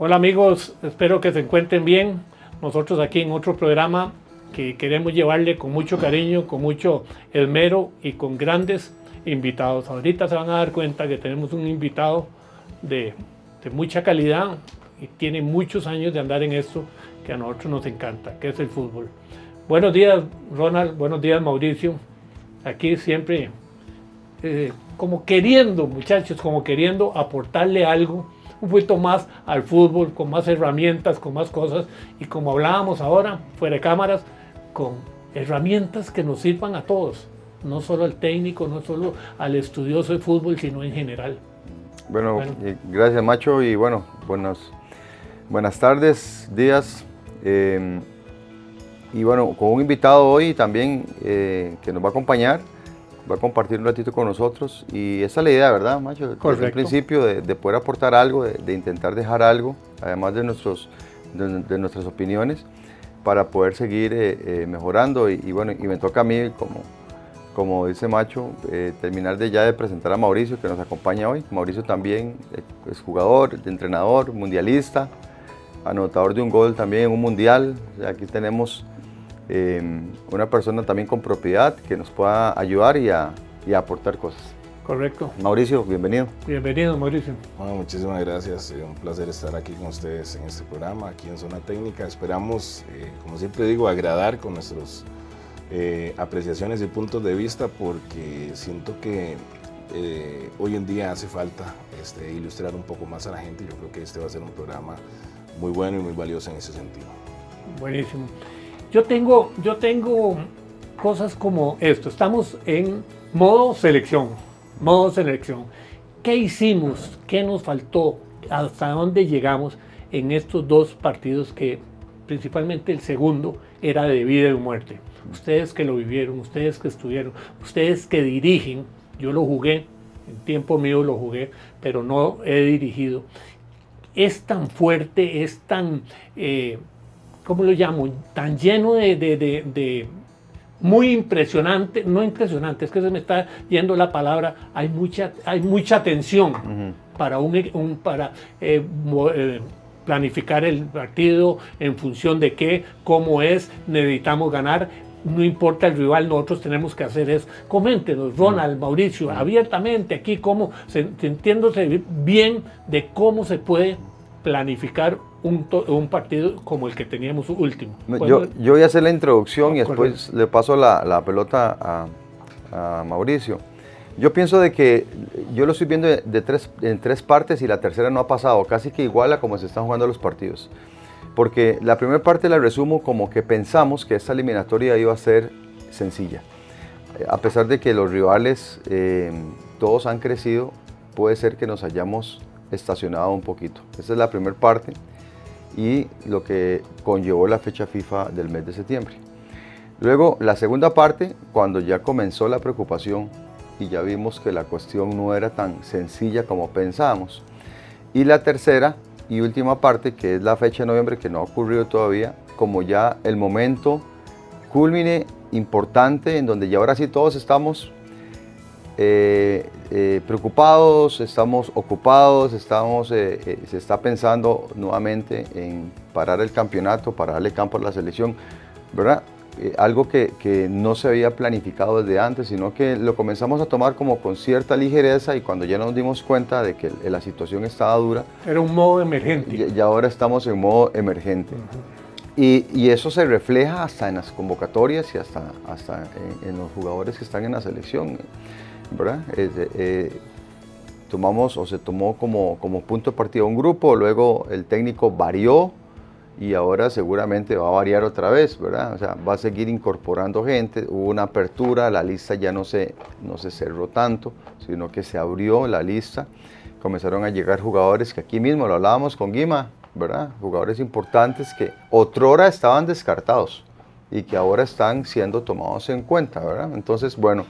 Hola amigos, espero que se encuentren bien. Nosotros aquí en otro programa que queremos llevarle con mucho cariño, con mucho esmero y con grandes invitados. Ahorita se van a dar cuenta que tenemos un invitado de mucha calidad y tiene muchos años de andar en esto que a nosotros nos encanta, que es el fútbol. Buenos días Ronald, buenos días Mauricio. Aquí siempre como queriendo, muchachos, como queriendo aportarle algo un poquito más al fútbol, con más herramientas, con más cosas, y como hablábamos ahora, fuera de cámaras, con herramientas que nos sirvan a todos, no solo al técnico, no solo al estudioso de fútbol, sino en general. Bueno. Gracias Macho, y bueno, buenas tardes, días, y bueno, con un invitado hoy también que nos va a acompañar, va a compartir un ratito con nosotros, y esa es la idea, ¿verdad, Macho? Correcto. Desde el principio, de poder aportar algo, de intentar dejar algo, además de nuestras opiniones, para poder seguir mejorando, y bueno, y me toca a mí, como dice Macho, terminar de presentar a Mauricio, que nos acompaña hoy. Mauricio también es jugador, entrenador, mundialista, anotador de un gol también en un mundial. O sea, aquí tenemos una persona también con propiedad que nos pueda ayudar y a aportar cosas. Correcto. Mauricio, bienvenido. Bienvenido, Mauricio. Bueno, muchísimas gracias. Un placer estar aquí con ustedes en este programa, aquí en Zona Técnica. Esperamos, como siempre digo, agradar con nuestras apreciaciones y puntos de vista, porque siento que hoy en día hace falta ilustrar un poco más a la gente. Yo creo que este va a ser un programa muy bueno y muy valioso en ese sentido. Buenísimo. Yo tengo cosas como esto. Estamos en modo selección. ¿Qué hicimos? ¿Qué nos faltó? ¿Hasta dónde llegamos en estos dos partidos que principalmente el segundo era de vida y muerte? Ustedes que lo vivieron, ustedes que estuvieron, ustedes que dirigen, yo lo jugué, en tiempo mío lo jugué, pero no he dirigido. Es tan fuerte, es tan, ¿cómo lo llamo? Tan lleno de muy impresionante, no impresionante, es que se me está yendo la palabra, hay mucha tensión para planificar el partido en función de qué, cómo es, necesitamos ganar, no importa el rival, nosotros tenemos que hacer eso. Coméntenos, Ronald, Mauricio, abiertamente aquí, cómo, sintiéndose bien de cómo se puede planificar un partido como el que teníamos último. Yo voy a hacer la introducción y después le paso la pelota a Mauricio. Yo pienso de que yo lo estoy viendo en tres partes, y la tercera no ha pasado, casi que igual a como se están jugando los partidos. Porque la primera parte la resumo como que pensamos que esta eliminatoria iba a ser sencilla. A pesar de que los rivales todos han crecido, puede ser que nos hayamos estacionado un poquito. Esa es la primera parte y lo que conllevó la fecha FIFA del mes de septiembre. Luego, la segunda parte, cuando ya comenzó la preocupación y ya vimos que la cuestión no era tan sencilla como pensábamos. Y la tercera y última parte, que es la fecha de noviembre, que no ha ocurrido todavía, como ya el momento cúlmine importante en donde ya ahora sí todos estamos preocupados, estamos ocupados, se está pensando nuevamente en parar el campeonato, para darle campo a la selección, ¿verdad? Algo que no se había planificado desde antes, sino que lo comenzamos a tomar como con cierta ligereza, y cuando ya nos dimos cuenta de que la situación estaba dura. Era un modo emergente. Y ahora estamos en modo emergente. Y eso se refleja hasta en las convocatorias y hasta en los jugadores que están en la selección, ¿verdad? Se tomó como punto de partida un grupo, luego el técnico varió, y ahora seguramente va a variar otra vez, ¿verdad? O sea, va a seguir incorporando gente. Hubo una apertura, la lista ya no se cerró tanto, sino que se abrió la lista. Comenzaron a llegar jugadores que aquí mismo lo hablábamos con Guima, ¿verdad? Jugadores importantes que otrora estaban descartados y que ahora están siendo tomados en cuenta, ¿verdad? Entonces, bueno,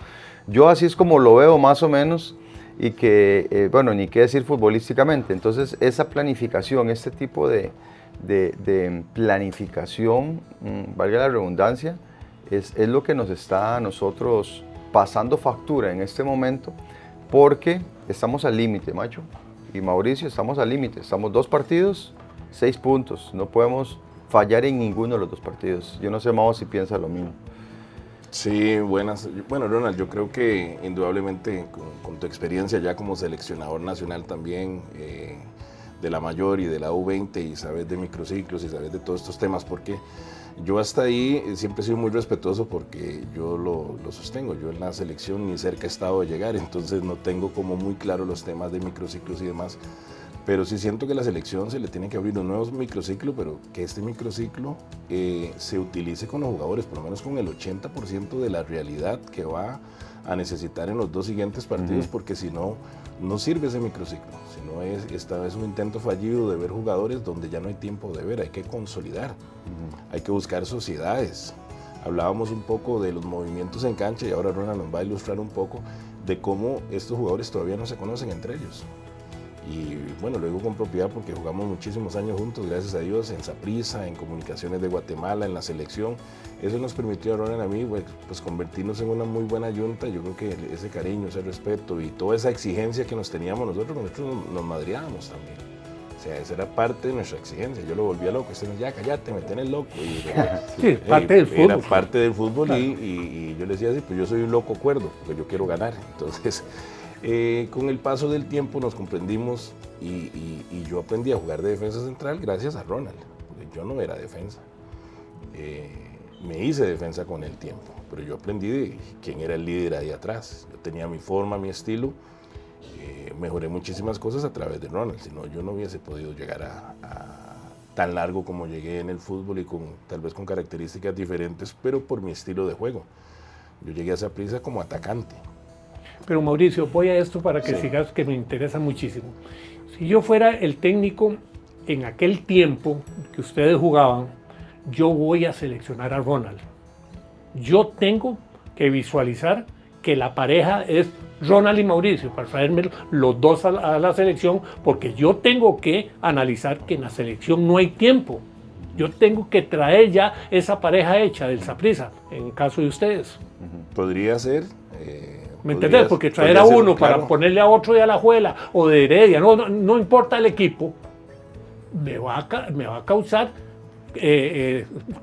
yo así es como lo veo más o menos, y que, bueno, ni qué decir futbolísticamente. Entonces, esa planificación, este tipo de planificación, valga la redundancia, es lo que nos está a nosotros pasando factura en este momento, porque estamos al límite, Macho y Mauricio, estamos al límite. Estamos 2 partidos 6 puntos, no podemos fallar en ninguno de los 2 partidos. Yo no sé, Mau, si piensa lo mismo. Sí, buenas. Bueno, Ronald, yo creo que indudablemente con tu experiencia ya como seleccionador nacional también de la mayor y de la U20 y sabes de microciclos y sabes de todos estos temas, porque yo hasta ahí siempre he sido muy respetuoso porque yo lo sostengo. Yo en la selección ni cerca he estado de llegar, entonces no tengo como muy claro los temas de microciclos y demás. Pero sí siento que a la selección se le tiene que abrir un nuevo microciclo, pero que este microciclo se utilice con los jugadores, por lo menos con el 80% de la realidad que va a necesitar en los 2 siguientes partidos, porque si no, no sirve ese microciclo. Si no esta vez un intento fallido de ver jugadores donde ya no hay tiempo de ver, hay que consolidar, hay que buscar sociedades. Hablábamos un poco de los movimientos en cancha y ahora Ronald nos va a ilustrar un poco de cómo estos jugadores todavía no se conocen entre ellos. Y bueno, lo digo con propiedad porque jugamos muchísimos años juntos, gracias a Dios, en Saprissa, en Comunicaciones de Guatemala, en la selección. Eso nos permitió a Ronald y a mí pues convertirnos en una muy buena yunta. Yo creo que ese cariño, ese respeto y toda esa exigencia que nos teníamos nosotros nos madreábamos también. O sea, esa era parte de nuestra exigencia. Yo lo volvía loco, ya cállate, me tenés loco. Y, sí, parte del fútbol. Era parte del fútbol, claro. y yo le decía así, pues yo soy un loco cuerdo, porque yo quiero ganar. Entonces, con el paso del tiempo nos comprendimos y yo aprendí a jugar de defensa central gracias a Ronald, porque yo no era defensa. Me hice defensa con el tiempo, pero yo aprendí de quién era el líder ahí atrás. Yo tenía mi forma, mi estilo. Mejoré muchísimas cosas a través de Ronald, si no yo no hubiese podido llegar a tan largo como llegué en el fútbol y tal vez con características diferentes, pero por mi estilo de juego. Yo llegué a Saprissa como atacante. Pero Mauricio, voy a esto para que sigas, que me interesa muchísimo. Si yo fuera el técnico en aquel tiempo que ustedes jugaban, yo voy a seleccionar a Ronald. Yo tengo que visualizar que la pareja es Ronald y Mauricio, para traerme los 2 a la selección, porque yo tengo que analizar que en la selección no hay tiempo. Yo tengo que traer ya esa pareja hecha del Saprissa, en caso de ustedes. Podría ser. ¿Me entendés? Porque traer a uno para ponerle a otro de Alajuela o de Heredia, no importa el equipo, me va a causar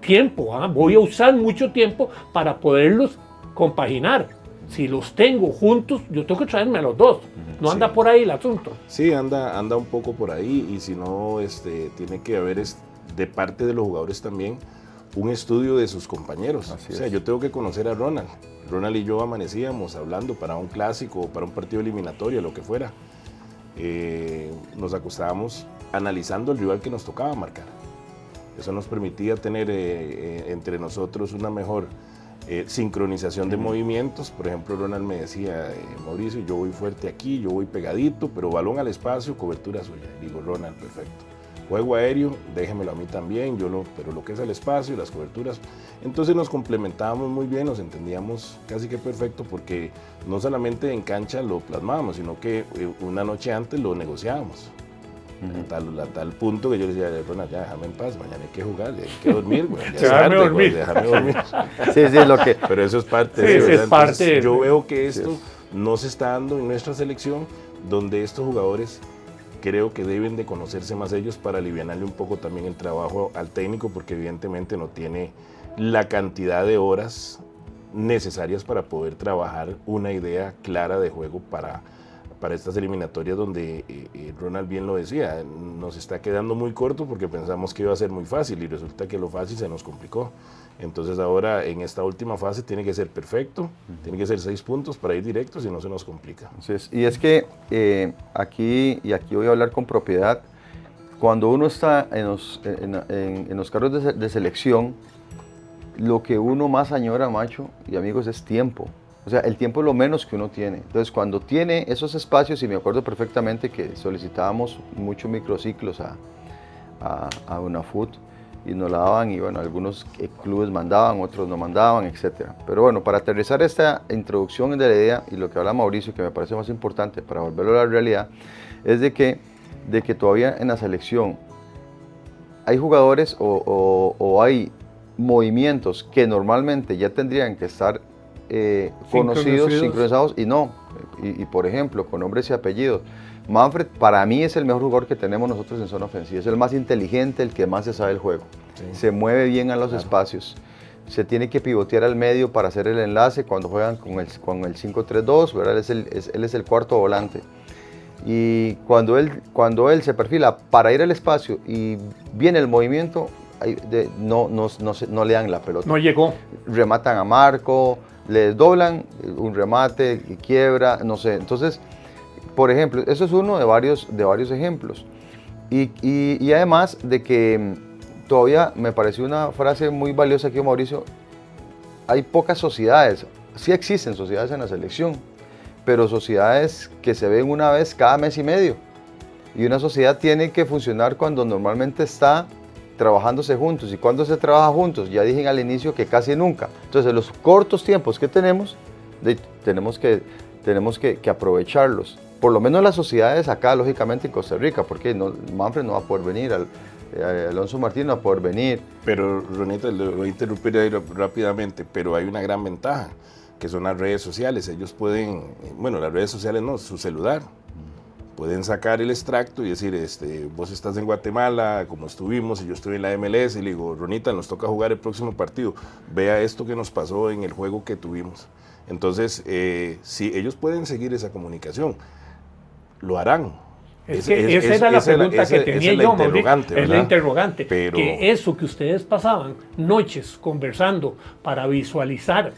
tiempo. Voy a usar mucho tiempo para poderlos compaginar. Si los tengo juntos, yo tengo que traerme a los 2. No anda por ahí el asunto. Sí, anda un poco por ahí, y si no, tiene que haber de parte de los jugadores también un estudio de sus compañeros. O sea, yo tengo que conocer a Ronald. Ronald y yo amanecíamos hablando para un clásico o para un partido eliminatorio, lo que fuera. Nos acostábamos analizando el rival que nos tocaba marcar. Eso nos permitía tener entre nosotros una mejor sincronización de movimientos. Por ejemplo, Ronald me decía, Mauricio, yo voy fuerte aquí, yo voy pegadito, pero balón al espacio, cobertura suya. Digo, Ronald, perfecto. Juego aéreo, déjemelo a mí también, pero lo que es el espacio y las coberturas. Entonces nos complementábamos muy bien, nos entendíamos casi que perfecto, porque no solamente en cancha lo plasmábamos, sino que una noche antes lo negociábamos. A tal punto que yo le decía, Ronald, ya déjame en paz, mañana hay que jugar, hay que dormir, güey, déjame dormir. Déjame dormir. Sí, lo que... Pero eso es parte de... Yo veo que esto no se está dando en nuestra selección, donde estos jugadores creo que deben de conocerse más ellos para alivianarle un poco también el trabajo al técnico, porque evidentemente no tiene la cantidad de horas necesarias para poder trabajar una idea clara de juego para estas eliminatorias, donde Ronald bien lo decía, nos está quedando muy corto porque pensamos que iba a ser muy fácil y resulta que lo fácil se nos complicó. Entonces ahora en esta última fase tiene que ser perfecto, tiene que ser 6 puntos para ir directos y no se nos complica. Entonces, y es que aquí voy a hablar con propiedad, cuando uno está en los cargos de selección, lo que uno más añora, macho y amigos, es tiempo. O sea, el tiempo es lo menos que uno tiene. Entonces, cuando tiene esos espacios, y me acuerdo perfectamente que solicitábamos muchos microciclos a UNAFUT, y nos la daban, y bueno, algunos clubes mandaban, otros no mandaban, etc. Pero bueno, para aterrizar esta introducción de la idea, y lo que habla Mauricio, que me parece más importante para volverlo a la realidad, es de que todavía en la selección hay jugadores o hay movimientos que normalmente ya tendrían que estar conocidos, sincronizados, y no. y por ejemplo, con nombres y apellidos. Manfred para mí es el mejor jugador que tenemos nosotros en zona ofensiva, es el más inteligente, el que más se sabe el juego, se mueve bien a los espacios, se tiene que pivotear al medio para hacer el enlace cuando juegan con el 5-3-2, ¿verdad? Él es el cuarto volante. Y cuando él se perfila para ir al espacio y viene el movimiento, no le dan la pelota. No llegó. Rematan a Marco, le doblan un remate, quiebra, no sé. Entonces, por ejemplo, eso es uno de varios ejemplos. Y además de que todavía me pareció una frase muy valiosa aquí, Mauricio, hay pocas sociedades, sí existen sociedades en la selección, pero sociedades que se ven una vez cada mes y medio. Y una sociedad tiene que funcionar cuando normalmente está trabajándose juntos. ¿Y cuando se trabaja juntos? Ya dije al inicio que casi nunca. Entonces, los cortos tiempos que tenemos que aprovecharlos. Por lo menos las sociedades acá, lógicamente en Costa Rica, porque Manfred no va a poder venir, Alonso Martín no va a poder venir. Pero, Ronita, le voy a interrumpir ahí rápidamente, pero hay una gran ventaja, que son las redes sociales. Ellos pueden, bueno, las redes sociales no, su celular. Pueden sacar el extracto y decir, vos estás en Guatemala, como estuvimos, y yo estoy en la MLS, y le digo, Ronita, nos toca jugar el próximo partido, vea esto que nos pasó en el juego que tuvimos. Entonces, sí, ellos pueden seguir esa comunicación, lo harán. Esa era la pregunta que tenía yo, Mauricio, es la interrogante, pero que eso que ustedes pasaban noches conversando para visualizar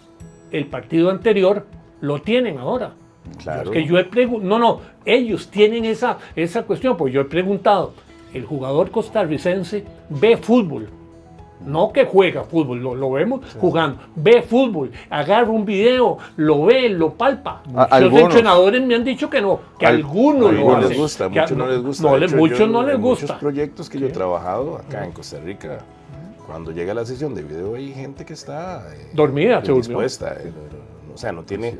el partido anterior, lo tienen ahora. Claro. Es que yo he preguntado, ellos tienen esa cuestión, pues yo he preguntado, el jugador costarricense ve fútbol, no que juega fútbol, lo vemos jugando, ve fútbol, agarra un video, lo ve, lo palpa. Muchos entrenadores me han dicho que no, que algunos lo hacen. Muchos no les gusta. Muchos no les gusta. Muchos proyectos que yo he trabajado acá en Costa Rica, cuando llega la sesión de video hay gente que está dormida, dispuesta, o sea, no tiene...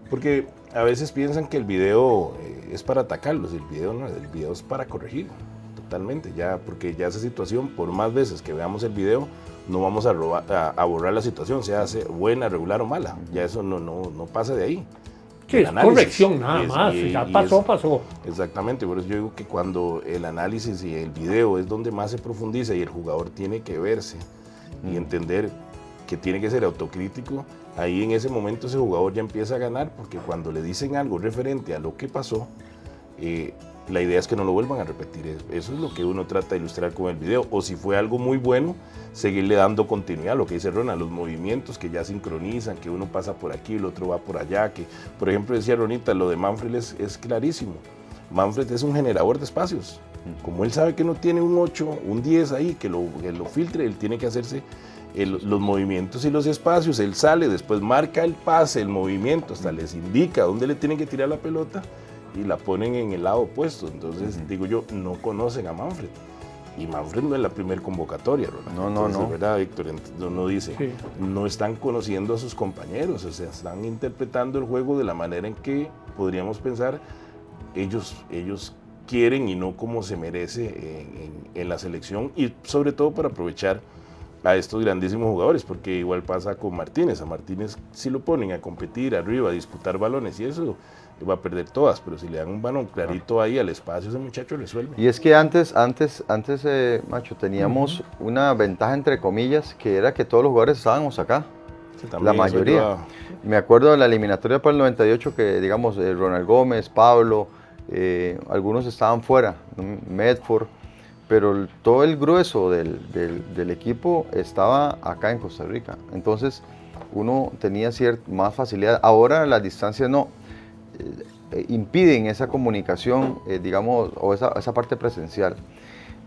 Porque a veces piensan que el video es para atacarlos, el video no, el video es para corregir, totalmente, ya, porque ya esa situación, por más veces que veamos el video, no vamos a borrar la situación, sea buena, regular o mala, ya eso no pasa de ahí. Sí, es corrección nada más, ya pasó. Exactamente, por eso yo digo que cuando el análisis y el video es donde más se profundiza y el jugador tiene que verse y entender que tiene que ser autocrítico, ahí en ese momento ese jugador ya empieza a ganar, porque cuando le dicen algo referente a lo que pasó, la idea es que no lo vuelvan a repetir. Eso es lo que uno trata de ilustrar con el video, o si fue algo muy bueno, seguirle dando continuidad, lo que dice Ronald, los movimientos que ya sincronizan, que uno pasa por aquí, el otro va por allá, que por ejemplo decía Ronita, lo de Manfred es clarísimo. Manfred es un generador de espacios, como él sabe que no tiene un 8, un 10 ahí, que lo filtre, él tiene que hacerse los movimientos y los espacios, él sale, después marca el pase, el movimiento, hasta les indica dónde le tienen que tirar la pelota y la ponen en el lado opuesto. Entonces, digo yo, no conocen a Manfred. Y Manfred no es la primera convocatoria, Ronald. No. ¿Verdad, Víctor? Uno dice, sí, no están conociendo a sus compañeros, o sea, están interpretando el juego de la manera en que podríamos pensar ellos quieren y no como se merece en la selección, y sobre todo para aprovechar a estos grandísimos jugadores, porque igual pasa con Martínez. A Martínez si lo ponen a competir arriba, a disputar balones y eso, va a perder todas, pero si le dan un balón clarito ahí al espacio, ese muchacho resuelve. Y es que antes Macho, teníamos una ventaja entre comillas, que era que todos los jugadores estábamos acá, sí, la mayoría. Me acuerdo de la eliminatoria para el 98 que, digamos, Ronald Gómez, Pablo, algunos estaban fuera, Medford, pero todo el grueso del equipo estaba acá en Costa Rica. Entonces uno tenía más facilidad. Ahora las distancias no impiden esa comunicación, digamos, o esa parte presencial.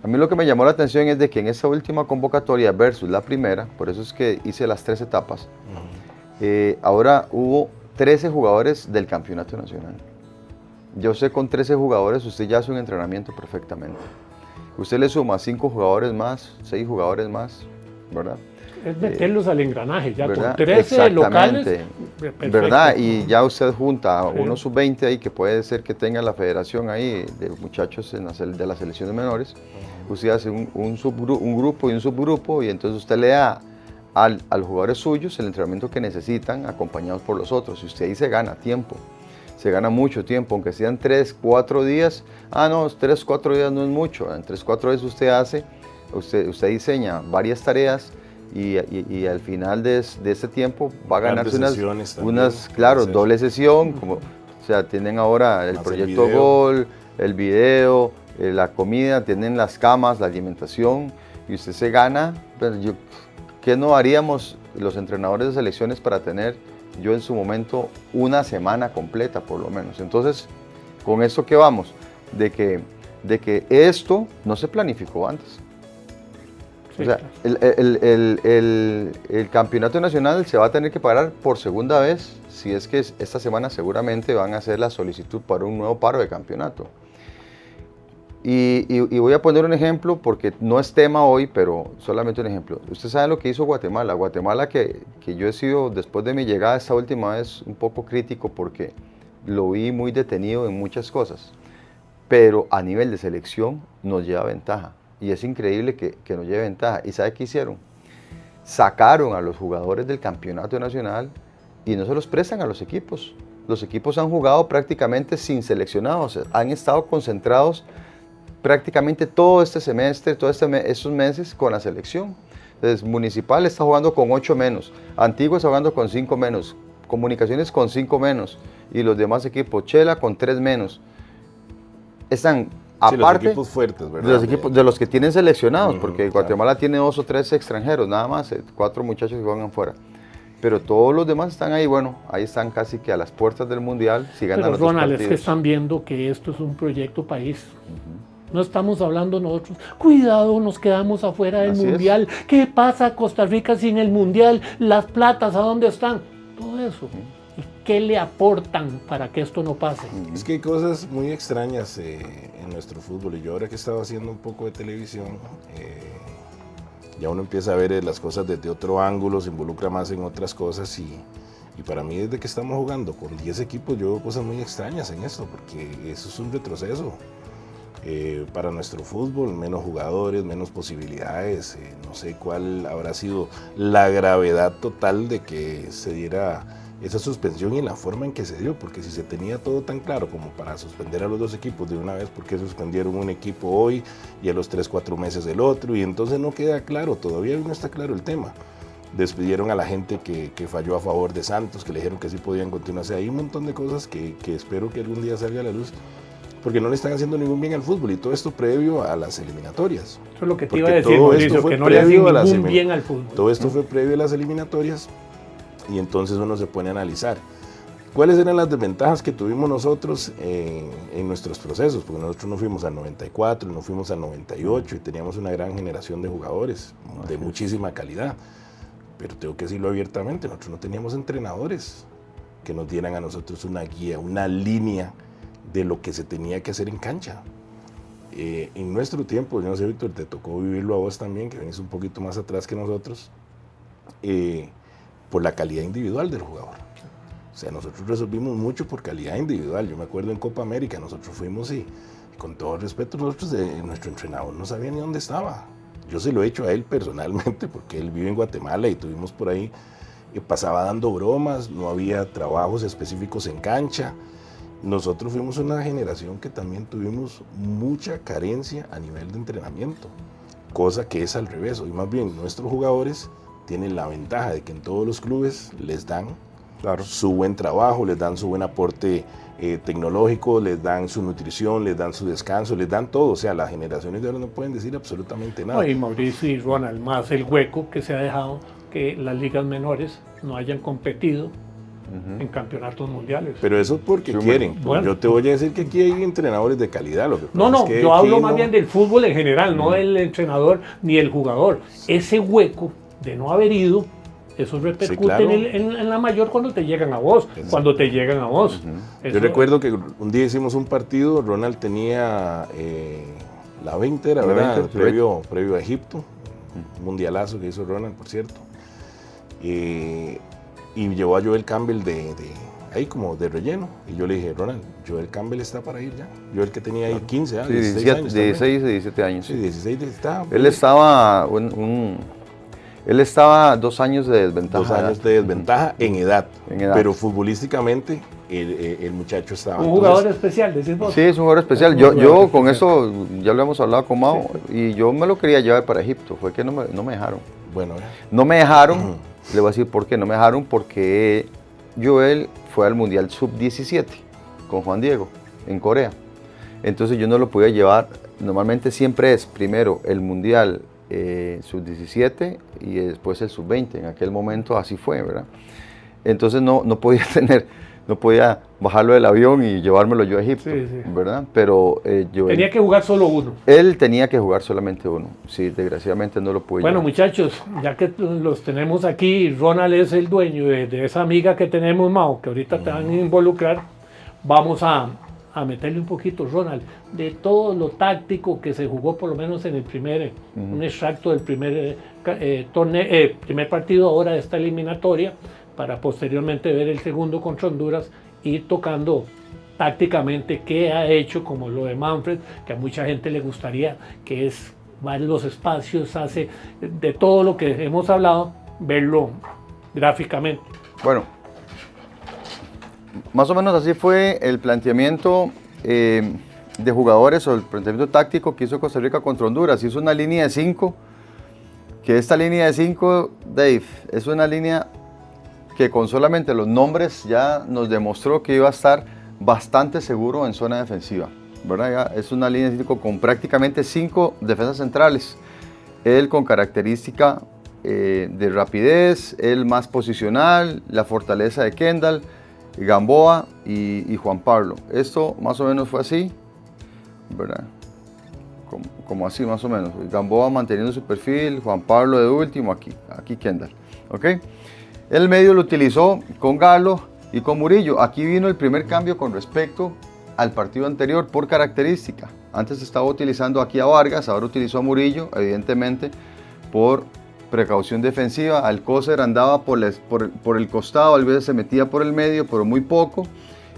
A mí lo que me llamó la atención es de que en esa última convocatoria versus la primera, por eso es que hice las 3 etapas, ahora hubo 13 jugadores del campeonato nacional. Yo sé, con 13 jugadores usted ya hace un entrenamiento perfectamente. Usted le suma 5 jugadores más, 6 jugadores más, ¿verdad? Es meterlos al engranaje, ya ¿verdad? con 13 locales. ¿Verdad? Y ya usted junta a unos sub-20 ahí, que puede ser que tenga la federación ahí de muchachos de las selecciones menores. Usted hace un grupo y un subgrupo, y entonces usted le da a los jugadores suyos el entrenamiento que necesitan, acompañados por los otros. Y usted ahí se gana tiempo. se gana mucho tiempo, aunque sean 3, 4 días. No, 3, 4 días no es mucho. En 3, 4 días usted diseña varias tareas y al final de ese tiempo va a ganarse unas claro, doble sesión, como, o sea, tienen ahora el proyecto Gol, el video, la comida, tienen las camas, la alimentación, y usted se gana. ¿Qué no haríamos los entrenadores de selecciones para tener, yo en su momento, una semana completa por lo menos? Entonces, ¿con esto qué vamos? De que esto no se planificó antes. O sea, el campeonato nacional se va a tener que parar por segunda vez, si es que esta semana seguramente van a hacer la solicitud para un nuevo paro de campeonato. Y voy a poner un ejemplo porque no es tema hoy, pero solamente un ejemplo. Usted sabe lo que hizo Guatemala. Guatemala que yo he sido, después de mi llegada esta última vez, un poco crítico porque lo vi muy detenido en muchas cosas. Pero a nivel de selección nos lleva ventaja. Y es increíble que nos lleve ventaja. ¿Y sabe qué hicieron? Sacaron a los jugadores del campeonato nacional y no se los prestan a los equipos. Los equipos han jugado prácticamente sin seleccionados. Han estado concentrados prácticamente todo este semestre, estos meses con la selección. Entonces, Municipal está jugando con 8 menos, Antigua está jugando con 5 menos, Comunicaciones con 5 menos y los demás equipos, Chela con 3 menos. Están aparte los equipos fuertes, ¿verdad? De los que tienen seleccionados, porque Guatemala tiene 2 o 3 extranjeros, nada más, 4 muchachos que juegan fuera. Pero todos los demás están ahí, bueno, ahí están casi que a las puertas del Mundial, si ganan los 2 partidos. Ronald, es que están viendo que esto es un proyecto país. No estamos hablando nosotros, cuidado, nos quedamos afuera del Mundial. ¿Qué pasa Costa Rica sin el Mundial? Las platas, ¿a dónde están? Todo eso. ¿Y qué le aportan para que esto no pase? Es que hay cosas muy extrañas en nuestro fútbol. Y yo ahora que estaba haciendo un poco de televisión, ya uno empieza a ver las cosas desde otro ángulo, se involucra más en otras cosas y para mí desde que estamos jugando con 10 equipos yo veo cosas muy extrañas en esto, porque eso es un retroceso. Para nuestro fútbol, menos jugadores, menos posibilidades, no sé cuál habrá sido la gravedad total de que se diera esa suspensión y en la forma en que se dio, porque si se tenía todo tan claro como para suspender a los 2 equipos de una vez, ¿por qué suspendieron un equipo hoy y a los 3, 4 meses el otro? Y entonces no queda claro, todavía no está claro el tema. Despidieron a la gente que falló a favor de Santos, que le dijeron que sí podían continuarse. Hay un montón de cosas que espero que algún día salga a la luz, porque no le están haciendo ningún bien al fútbol, y todo esto previo a las eliminatorias. Eso es lo que te iba a decir, Mauricio, que no le hacen ningún bien al fútbol. Todo esto fue previo a las eliminatorias, y entonces uno se pone a analizar cuáles eran las desventajas que tuvimos nosotros en nuestros procesos, porque nosotros no fuimos al 94, no fuimos al 98, y teníamos una gran generación de jugadores de muchísima calidad, pero tengo que decirlo abiertamente, nosotros no teníamos entrenadores que nos dieran a nosotros una guía, una línea de lo que se tenía que hacer en cancha. En nuestro tiempo, yo no sé, Víctor, te tocó vivirlo a vos también, que venís un poquito más atrás que nosotros, por la calidad individual del jugador. O sea, nosotros resolvimos mucho por calidad individual. Yo me acuerdo en Copa América, nosotros fuimos y con todo respeto, nuestro entrenador no sabía ni dónde estaba. Yo se lo he hecho a él personalmente, porque él vive en Guatemala y tuvimos por ahí, pasaba dando bromas, no había trabajos específicos en cancha. Nosotros fuimos una generación que también tuvimos mucha carencia a nivel de entrenamiento, cosa que es al revés. Hoy más bien nuestros jugadores tienen la ventaja de que en todos los clubes les dan su buen trabajo, les dan su buen aporte tecnológico, les dan su nutrición, les dan su descanso, les dan todo. O sea, las generaciones de ahora no pueden decir absolutamente nada. Y Mauricio y Ronald, más el hueco que se ha dejado que las ligas menores no hayan competido en campeonatos mundiales. Pero eso porque quieren. Bueno, yo te voy a decir que aquí hay entrenadores de calidad. Lo que no, es que yo hablo más bien del fútbol en general, no del entrenador ni el jugador. Ese hueco de no haber ido, eso repercute en la mayor cuando te llegan a vos. Cuando te llegan a vos. Yo recuerdo que un día hicimos un partido, Ronald tenía la 20, era verdad, previo a Egipto, un mundialazo que hizo Ronald, por cierto. Y llevó a Joel Campbell ahí como de relleno. Y yo le dije, Ronald, Joel Campbell está para ir ya. Joel que tenía ahí 15 años, 16 años. 16 y 17 años. Sí, 16 estaba. Él estaba, él estaba 2 años de desventaja. 2 años de desventaja en edad. Pero futbolísticamente el muchacho estaba. Un jugador especial, decís vos. Sí, es un jugador especial. Yo con eso, ya lo hemos hablado con Mao, y yo me lo quería llevar para Egipto, fue que no me dejaron. Bueno, no me dejaron, le voy a decir por qué, no me dejaron porque Joel fue al Mundial Sub-17 con Juan Diego en Corea. Entonces yo no lo podía llevar, normalmente siempre es primero el Mundial Sub-17 y después el Sub-20, en aquel momento así fue, ¿verdad? Entonces no podía bajarlo del avión y llevármelo yo a Egipto, ¿verdad? Pero tenía que jugar solo uno. Él tenía que jugar solamente uno. Sí, desgraciadamente no lo pude llevar. Bueno, muchachos, ya que los tenemos aquí, Ronald es el dueño de esa amiga que tenemos, Mao, que ahorita te van a involucrar. Vamos a meterle un poquito, Ronald, de todo lo táctico que se jugó, por lo menos en el un extracto del primer partido ahora de esta eliminatoria, para posteriormente ver el segundo contra Honduras y tocando tácticamente qué ha hecho, como lo de Manfred, que a mucha gente le gustaría, que es varios espacios, hace de todo lo que hemos hablado, verlo gráficamente. Bueno, más o menos así fue el planteamiento de jugadores o el planteamiento táctico que hizo Costa Rica contra Honduras. Hizo una línea de 5, que esta línea de 5, Dave, es una línea que con solamente los nombres ya nos demostró que iba a estar bastante seguro en zona defensiva, ¿verdad? Ya es una línea de 5 con prácticamente 5 defensas centrales, él con característica de rapidez, él más posicional, la fortaleza de Kendall, Gamboa y Juan Pablo. Esto más o menos fue así, ¿verdad? Como así más o menos. Gamboa manteniendo su perfil, Juan Pablo de último, aquí Kendall, ¿ok? El medio lo utilizó con Galo y con Murillo. Aquí vino el primer cambio con respecto al partido anterior por característica. Antes estaba utilizando aquí a Vargas, ahora utilizó a Murillo, evidentemente por precaución defensiva. Alcócer andaba por el costado, a veces se metía por el medio, pero muy poco.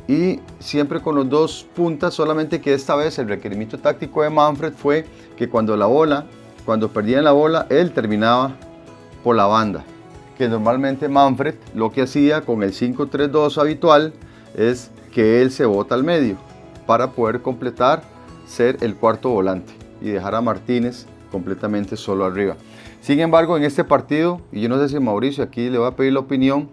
Y siempre con los dos puntas, solamente que esta vez el requerimiento táctico de Manfred fue que cuando perdían la bola, él terminaba por la banda. Que normalmente Manfred lo que hacía con el 5-3-2 habitual es que él se bota al medio para poder completar, ser el cuarto volante y dejar a Martínez completamente solo arriba. Sin embargo, en este partido, y yo no sé si Mauricio, aquí le voy a pedir la opinión,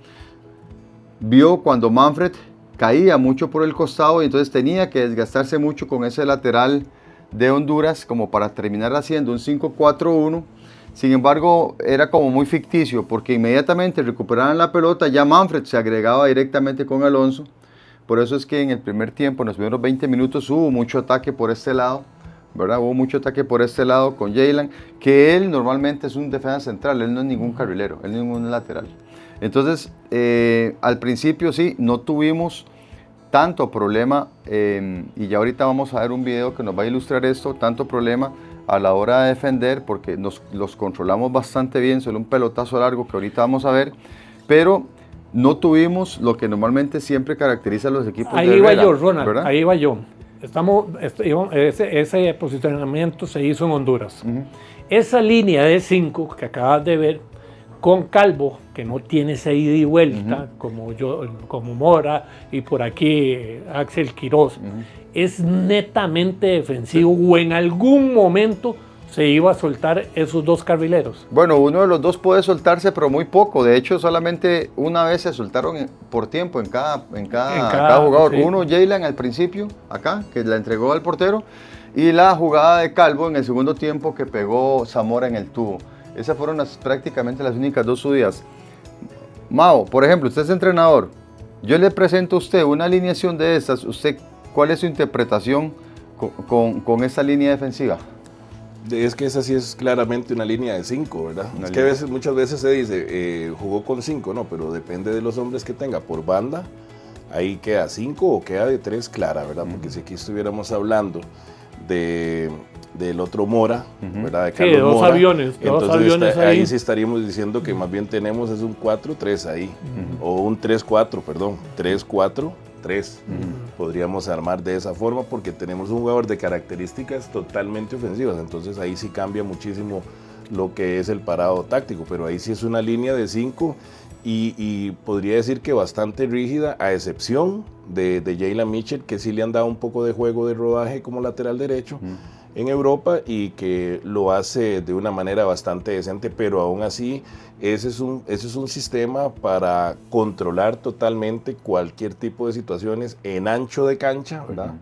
vio cuando Manfred caía mucho por el costado y entonces tenía que desgastarse mucho con ese lateral de Honduras como para terminar haciendo un 5-4-1. Sin embargo, era como muy ficticio porque inmediatamente recuperaban la pelota, ya Manfred se agregaba directamente con Alonso. Por eso es que en el primer tiempo, en los primeros 20 minutos, hubo mucho ataque por este lado, ¿verdad? Hubo mucho ataque por este lado con Jaylan, que él normalmente es un defensa central, él no es ningún carrilero, él no es ningún lateral. Entonces, al principio sí, no tuvimos tanto problema, y ya ahorita vamos a ver un video que nos va a ilustrar esto, tanto problema a la hora de defender, porque los controlamos bastante bien, solo un pelotazo largo que ahorita vamos a ver, pero no tuvimos lo que normalmente siempre caracteriza a los equipos de Herrera. Ahí iba yo, Ronald, ¿verdad? Ahí iba yo. Ese posicionamiento se hizo en Honduras. Esa línea de 5 que acabas de ver, con Calvo, que no tiene esa ida y vuelta, como Mora, y por aquí Axel Quiroz, es netamente defensivo, o en algún momento se iba a soltar esos dos carrileros. Bueno, uno de los dos puede soltarse, pero muy poco. De hecho, solamente una vez se soltaron por tiempo en cada jugador. Sí. Uno, Jaylan al principio, acá, que la entregó al portero, y la jugada de Calvo en el segundo tiempo que pegó Zamora en el tubo. Esas fueron prácticamente las únicas dos subidas. Mao, por ejemplo, usted es entrenador. Yo le presento a usted una alineación de estas. ¿Usted cuál es su interpretación con esta línea defensiva? Es que esa sí es claramente una línea de 5, ¿verdad? Es que muchas veces se dice, jugó con 5, no, pero depende de los hombres que tenga por banda. Ahí queda 5 o queda de 3 clara, ¿verdad? Porque si aquí estuviéramos hablando del otro Mora, ¿verdad? De Carlos dos Mora, aviones, entonces ahí sí estaríamos diciendo que más bien tenemos es un 4-3 ahí, o un 3-4, perdón, 3-4-3. Podríamos armar de esa forma porque tenemos un jugador de características totalmente ofensivas, entonces ahí sí cambia muchísimo lo que es el parado táctico, pero ahí sí es una línea de 5 y podría decir que bastante rígida, a excepción de Jalen Mitchell, que sí le han dado un poco de juego de rodaje como lateral derecho en Europa y que lo hace de una manera bastante decente, pero aún así ese es un sistema para controlar totalmente cualquier tipo de situaciones en ancho de cancha, ¿verdad?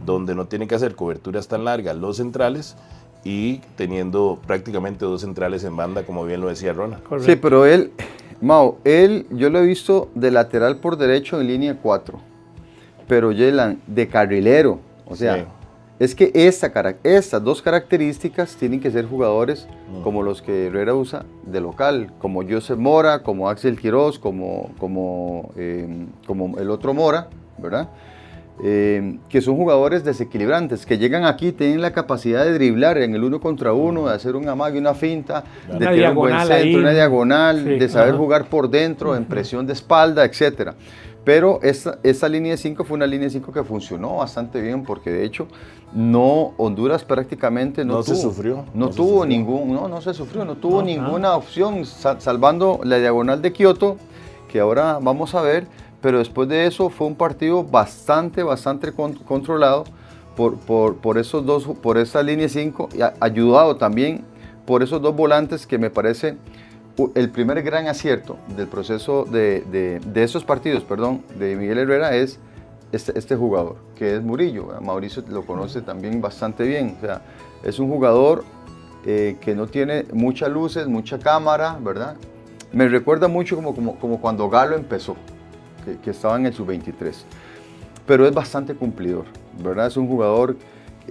Donde no tiene que hacer coberturas tan largas los centrales y teniendo prácticamente dos centrales en banda, como bien lo decía Ronald. Sí, pero yo lo he visto de lateral por derecho en línea 4, pero Jalen de carrilero, o sea, sí. Es que estas dos características tienen que ser jugadores como los que Herrera usa de local, como Joseph Mora, como Axel Quiroz, como el otro Mora, ¿verdad? Que son jugadores desequilibrantes, que llegan aquí, tienen la capacidad de driblar en el 1 contra 1, de hacer un amague, una finta, de tener un buen centro, ahí, una diagonal, sí, de saber jugar por dentro, en presión de espalda, etc. Pero esta línea de 5 fue una línea de 5 que funcionó bastante bien, porque de hecho Honduras prácticamente no tuvo ninguna opción, salvando la diagonal de Kioto, que ahora vamos a ver. Pero después de eso fue un partido bastante controlado por esa línea 5, ayudado también por esos dos volantes que me parece el primer gran acierto del proceso de esos partidos, de Miguel Herrera es este jugador, que es Murillo. Mauricio lo conoce también bastante bien, o sea, es un jugador que no tiene muchas luces, mucha cámara, ¿verdad? Me recuerda mucho como cuando Galo empezó, que estaba en el sub-23, pero es bastante cumplidor, ¿verdad? Es un jugador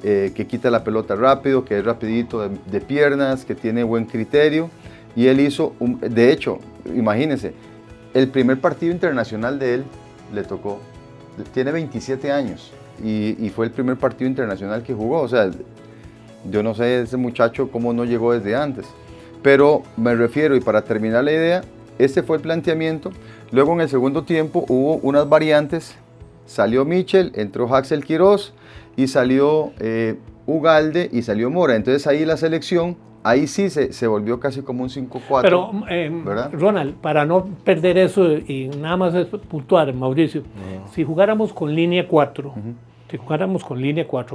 que quita la pelota rápido, que es rapidito de piernas, que tiene buen criterio, y él hizo, de hecho, imagínense, el primer partido internacional de él le tocó, tiene 27 años, y fue el primer partido internacional que jugó, o sea, yo no sé ese muchacho cómo no llegó desde antes, pero me refiero, y para terminar la idea, este fue el planteamiento. Luego en el segundo tiempo hubo unas variantes, salió Mitchell, entró Axel Quiroz y salió Ugalde y salió Mora. Entonces ahí la selección, ahí sí se volvió casi como un 5-4. Pero Ronald, para no perder eso y nada más es puntuar, Mauricio, si jugáramos con línea 4,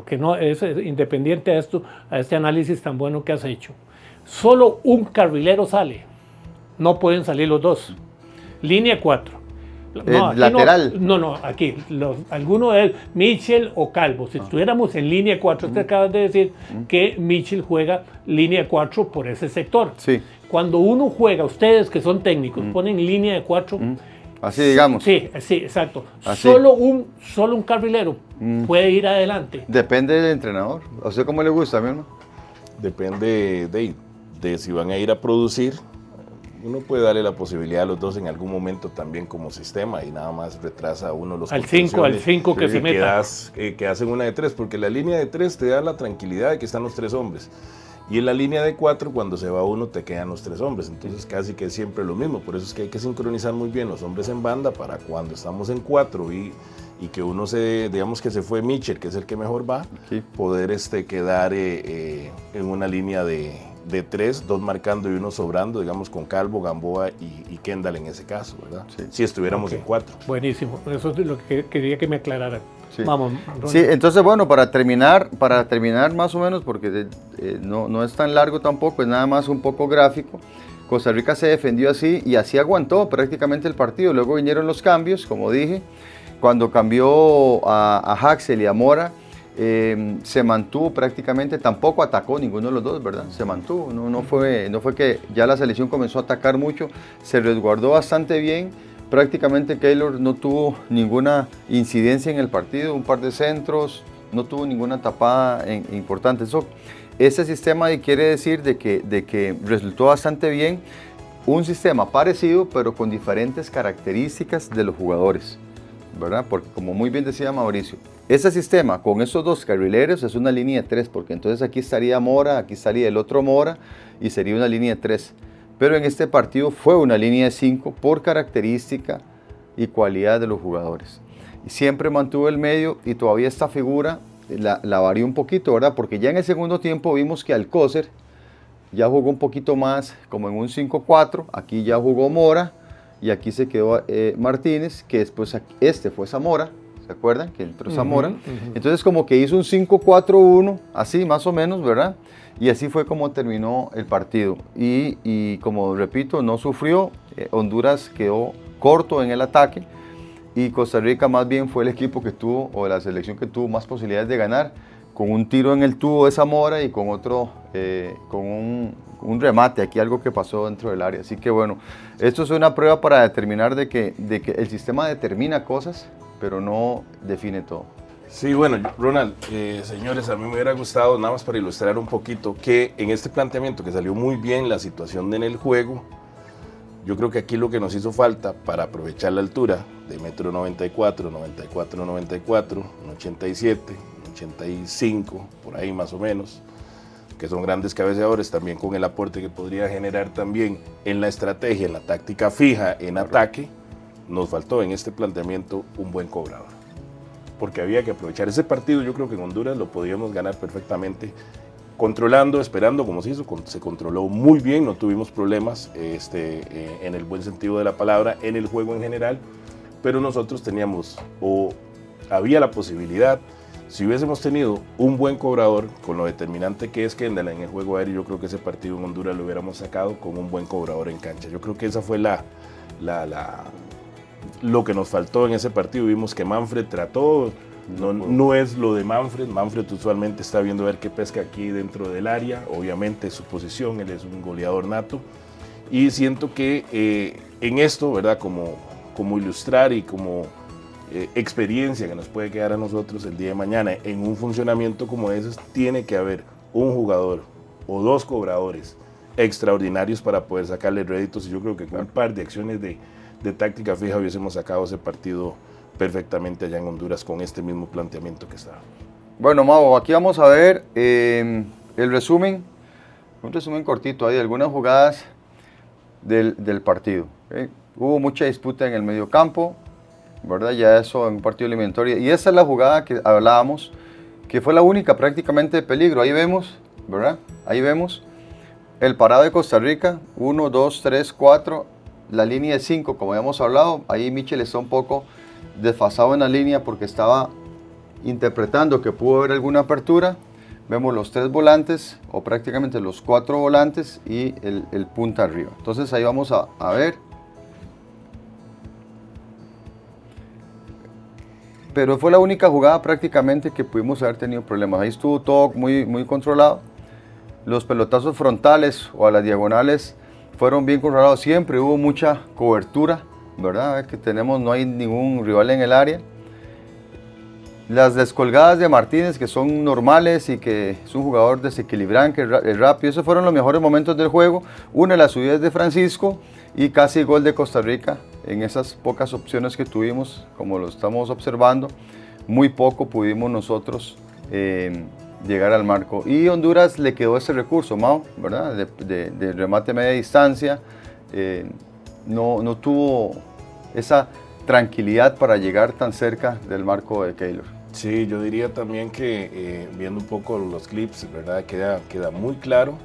que no es independiente a este análisis tan bueno que has hecho, solo un carrilero sale, no pueden salir los dos. Línea 4. Lateral. Aquí. Alguno es Mitchell o Calvo. Si estuviéramos en línea 4, te acabas de decir que Mitchell juega línea 4 por ese sector. Sí. Cuando uno juega, ustedes que son técnicos, ponen línea de 4. Así digamos. Sí, exacto. Así. Solo un carrilero puede ir adelante. Depende del entrenador. ¿A usted cómo le gusta, mi hermano? Depende de si van a ir a producir. Uno puede darle la posibilidad a los dos en algún momento también como sistema y nada más retrasa a uno los al 5 que se meta. Que hacen una de 3, porque la línea de 3 te da la tranquilidad de que están los 3 hombres. Y en la línea de 4, cuando se va uno, te quedan los 3 hombres. Entonces casi que es siempre lo mismo. Por eso es que hay que sincronizar muy bien los hombres en banda para cuando estamos en 4 y que uno digamos que se fue Mitchell, que es el que mejor va, poder quedar en una línea de 3, 2 marcando y 1 sobrando, digamos con Calvo, Gamboa y Kendall en ese caso, ¿verdad? Sí. Si estuviéramos en 4. Buenísimo, eso es lo que quería que me aclararan. Sí. Vamos, Ronald. Sí, entonces bueno, para terminar más o menos, porque no es tan largo tampoco, es nada más un poco gráfico. Costa Rica se defendió así y así aguantó prácticamente el partido. Luego vinieron los cambios, como dije, cuando cambió a Axel y a Mora, se mantuvo prácticamente, tampoco atacó ninguno de los dos, ¿verdad? Se mantuvo, no fue que ya la selección comenzó a atacar mucho, se resguardó bastante bien, prácticamente Keylor no tuvo ninguna incidencia en el partido, un par de centros, no tuvo ninguna tapada importante. Ese sistema quiere decir de que resultó bastante bien, un sistema parecido pero con diferentes características de los jugadores, ¿verdad? Porque como muy bien decía Mauricio, ese sistema con esos dos carrileros es una línea de 3, porque entonces aquí estaría Mora, aquí estaría el otro Mora y sería una línea de 3. Pero en este partido fue una línea de 5 por característica y cualidad de los jugadores. Y siempre mantuvo el medio y todavía esta figura la varió un poquito, ¿verdad? Porque ya en el segundo tiempo vimos que Alcócer ya jugó un poquito más como en un 5-4, aquí ya jugó Mora y aquí se quedó Martínez, que después este fue Zamora, ¿se acuerdan? Que entró Zamora. Entonces como que hizo un 5-4-1, así más o menos, ¿verdad? Y así fue como terminó el partido. Y como repito, no sufrió, Honduras quedó corto en el ataque y Costa Rica más bien fue el equipo que tuvo, o la selección que tuvo más posibilidades de ganar, con un tiro en el tubo de Zamora y con otro, con un remate, aquí algo que pasó dentro del área. Así que bueno, esto es una prueba para determinar de que el sistema determina cosas, pero no define todo. Sí, bueno, Ronald, señores, a mí me hubiera gustado, nada más para ilustrar un poquito, que en este planteamiento que salió muy bien la situación en el juego, yo creo que aquí lo que nos hizo falta para aprovechar la altura de 1,94 m, 94, 87, 85, por ahí más o menos, que son grandes cabeceadores, también con el aporte que podría generar también en la estrategia, en la táctica fija, en ataque, nos faltó en este planteamiento un buen cobrador. Porque había que aprovechar ese partido, yo creo que en Honduras lo podíamos ganar perfectamente, controlando, esperando como se hizo, se controló muy bien, no tuvimos problemas en el buen sentido de la palabra, en el juego en general, pero nosotros teníamos, o había la posibilidad, si hubiésemos tenido un buen cobrador, con lo determinante que es Kendall en el juego aéreo, yo creo que ese partido en Honduras lo hubiéramos sacado con un buen cobrador en cancha. Yo creo que esa fue lo que nos faltó en ese partido. Vimos que Manfred trató, no es lo de Manfred usualmente está viendo a ver qué pesca aquí dentro del área, obviamente su posición, él es un goleador nato, y siento que en esto, ¿verdad? Como ilustrar y como experiencia que nos puede quedar a nosotros el día de mañana en un funcionamiento como ese, tiene que haber un jugador o dos cobradores extraordinarios para poder sacarle réditos, y yo creo que con un par de acciones de táctica fija hubiésemos sacado ese partido perfectamente allá en Honduras con este mismo planteamiento que estaba. Bueno, Mau, aquí vamos a ver el resumen, un resumen cortito ahí de algunas jugadas del partido. Hubo mucha disputa en el medio campo, ¿verdad? Ya eso en un partido eliminatorio, y esa es la jugada que hablábamos, que fue la única prácticamente de peligro. Ahí vemos, ¿verdad? Ahí vemos el parado de Costa Rica, 1, 2, 3, 4, la línea de 5, como habíamos hablado. Ahí Michel está un poco desfasado en la línea porque estaba interpretando que pudo haber alguna apertura. Vemos los 3 volantes, o prácticamente los 4 volantes, y el punta arriba. Entonces ahí vamos a ver. Pero fue la única jugada prácticamente que pudimos haber tenido problemas. Ahí estuvo todo muy, muy controlado. Los pelotazos frontales o a las diagonales fueron bien controlados. Siempre hubo mucha cobertura, ¿verdad? Que tenemos, no hay ningún rival en el área. Las descolgadas de Martínez, que son normales y que es un jugador desequilibrante, es rápido. Esos fueron los mejores momentos del juego. Una de las subidas de Francisco y casi gol de Costa Rica. En esas pocas opciones que tuvimos, como lo estamos observando, muy poco pudimos nosotros llegar al marco. Y Honduras le quedó ese recurso, Mau, ¿verdad? De remate media distancia. No tuvo esa tranquilidad para llegar tan cerca del marco de Keylor. Sí, yo diría también que viendo un poco los clips, ¿verdad? Queda muy claro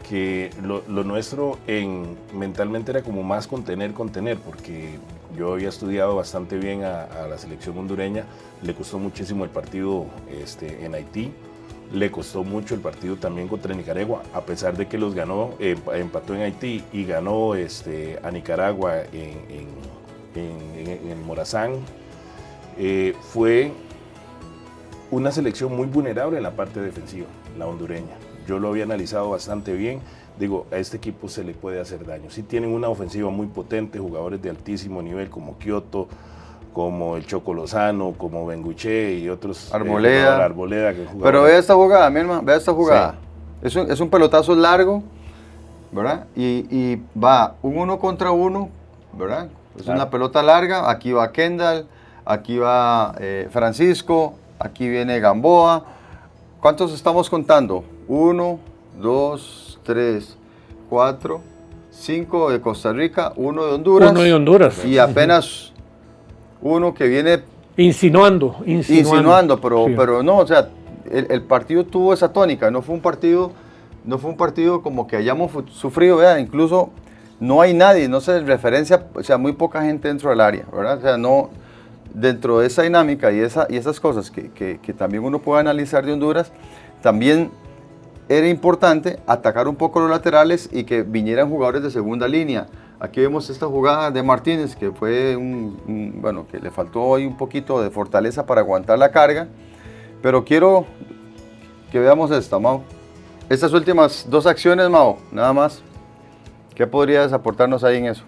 que lo nuestro mentalmente era como más contener, porque yo había estudiado bastante bien a la selección hondureña. Le costó muchísimo el partido en Haití, le costó mucho el partido también contra Nicaragua, a pesar de que los ganó, empató en Haití y ganó a Nicaragua en Morazán. Fue una selección muy vulnerable en la parte defensiva, la hondureña. Yo lo había analizado bastante bien. Digo, a este equipo se le puede hacer daño. Sí tienen una ofensiva muy potente, jugadores de altísimo nivel como Kioto, como el Choco Lozano, como Benguche y otros. Arboleda. Que es Pero vea esta jugada, mi hermano, vea esta jugada. Sí. Es un pelotazo largo, ¿verdad? Y va un 1 contra 1, ¿verdad? Es una pelota larga. Aquí va Kendall, aquí va Francisco, aquí viene Gamboa. ¿Cuántos estamos contando? 1, 2, 3, 4, 5 de Costa Rica, 1 de Honduras. 1 de Honduras. Y apenas uno que viene insinuando, pero no, o sea, el partido tuvo esa tónica, no fue un partido como que hayamos sufrido, ¿verdad? Incluso no hay nadie, no se referencia, o sea, muy poca gente dentro del área, ¿verdad? O sea, no, dentro de esa dinámica y esas cosas que también uno puede analizar de Honduras, también era importante atacar un poco los laterales y que vinieran jugadores de segunda línea. Aquí vemos esta jugada de Martínez, que fue bueno, que le faltó ahí un poquito de fortaleza para aguantar la carga, pero quiero que veamos esta, Mau. Estas últimas 2 acciones, Mau, nada más. ¿Qué podrías aportarnos ahí en eso?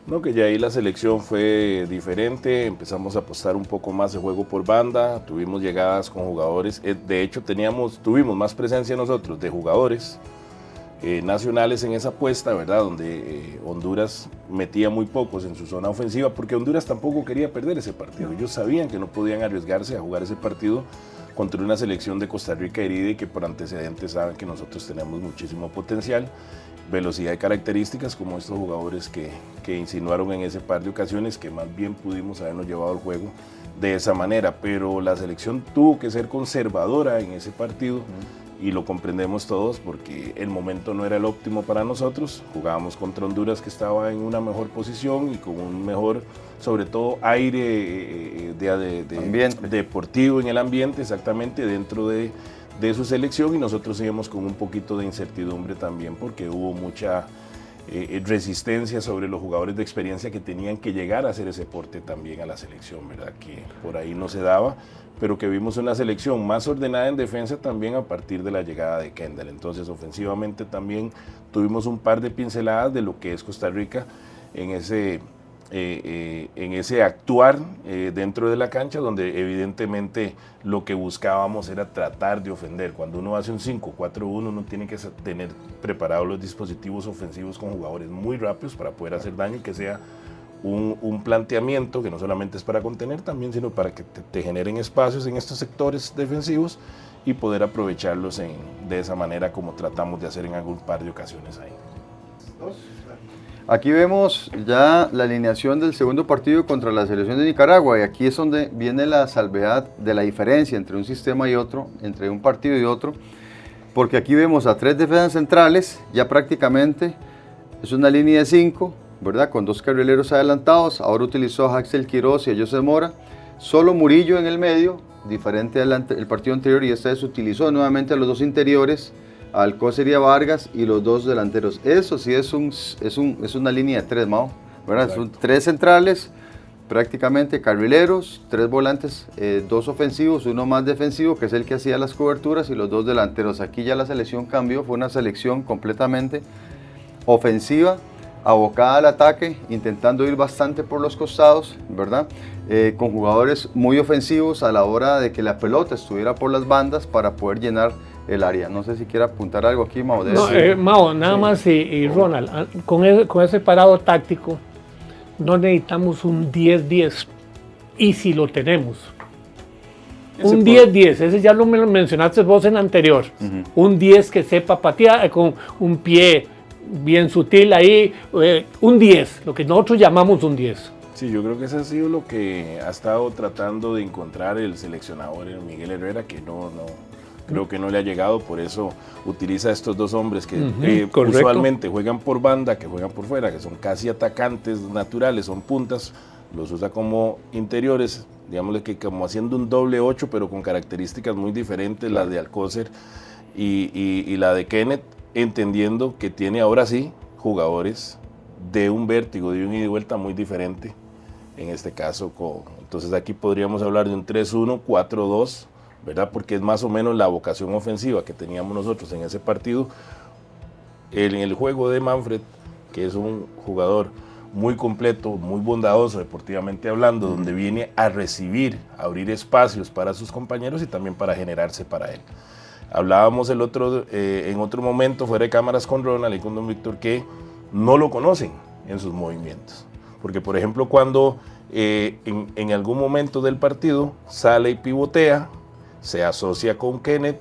No, que ya ahí la selección fue diferente, empezamos a apostar un poco más de juego por banda, tuvimos llegadas con jugadores, de hecho tuvimos más presencia nosotros de jugadores nacionales en esa apuesta, ¿verdad? Donde Honduras metía muy pocos en su zona ofensiva, porque Honduras tampoco quería perder ese partido, ellos sabían que no podían arriesgarse a jugar ese partido contra una selección de Costa Rica herida y que por antecedentes saben que nosotros tenemos muchísimo potencial, velocidad y características como estos jugadores que insinuaron en ese par de ocasiones que más bien pudimos habernos llevado el juego de esa manera, pero la selección tuvo que ser conservadora en ese partido y lo comprendemos todos porque el momento no era el óptimo para nosotros, jugábamos contra Honduras que estaba en una mejor posición y con un mejor, sobre todo aire deportivo en el ambiente, exactamente dentro de su selección, y nosotros seguimos con un poquito de incertidumbre también porque hubo mucha resistencia sobre los jugadores de experiencia que tenían que llegar a hacer ese porte también a la selección, ¿verdad? Que por ahí no se daba, pero que vimos una selección más ordenada en defensa también a partir de la llegada de Kendall. Entonces ofensivamente también tuvimos un par de pinceladas de lo que es Costa Rica en ese actuar dentro de la cancha, donde evidentemente lo que buscábamos era tratar de ofender. Cuando uno hace un 5-4-1, uno tiene que tener preparados los dispositivos ofensivos con jugadores muy rápidos para poder hacer daño y que sea un planteamiento que no solamente es para contener también, sino para que te generen espacios en estos sectores defensivos y poder aprovecharlos de esa manera como tratamos de hacer en algún par de ocasiones ahí. Aquí vemos ya la alineación del segundo partido contra la selección de Nicaragua y aquí es donde viene la salvedad de la diferencia entre un sistema y otro, entre un partido y otro, porque aquí vemos a 3 defensas centrales, ya prácticamente es una línea de 5, ¿verdad? Con 2 carrileros adelantados, ahora utilizó a Axel Quiroz y a José Mora, solo Murillo en el medio, diferente al partido anterior, y esta vez utilizó nuevamente a los 2 interiores, a Alcócer y a Vargas, y los 2 delanteros. Eso sí es una línea de 3, Mao, ¿verdad? Son 3 centrales, prácticamente carrileros, 3 volantes, 2 ofensivos, 1 más defensivo, que es el que hacía las coberturas, y los 2 delanteros. Aquí ya la selección cambió, fue una selección completamente ofensiva, abocada al ataque, intentando ir bastante por los costados, ¿verdad? Con jugadores muy ofensivos a la hora de que la pelota estuviera por las bandas para poder llenar el área. No sé si quiere apuntar algo aquí, Mao. No, Mao, nada más y Ronald, con ese parado táctico no necesitamos un 10-10, y si lo tenemos. Un 10-10, ese ya lo mencionaste vos en anterior. Un 10 que sepa patear con un pie bien sutil ahí, un 10, lo que nosotros llamamos un 10. Sí, yo creo que eso ha sido lo que ha estado tratando de encontrar el seleccionador Miguel Herrera, que creo que no le ha llegado, por eso utiliza a estos 2 hombres que usualmente juegan por banda, que juegan por fuera, que son casi atacantes naturales, son puntas, los usa como interiores, digámosle que como haciendo un doble 8, pero con características muy diferentes, la de Alcócer y la de Kenneth, entendiendo que tiene ahora sí jugadores de un vértigo, de un ida y vuelta muy diferente, en este caso. Entonces aquí podríamos hablar de un 3-1, 4-2, ¿verdad? Porque es más o menos la vocación ofensiva que teníamos nosotros en ese partido. En el juego de Manfred, que es un jugador muy completo, muy bondadoso deportivamente hablando, donde viene a recibir, a abrir espacios para sus compañeros y también para generarse para él. Hablábamos en otro momento fuera de cámaras con Ronald y con don Víctor que no lo conocen en sus movimientos. Porque por ejemplo cuando en algún momento del partido sale y pivotea, se asocia con Kenneth,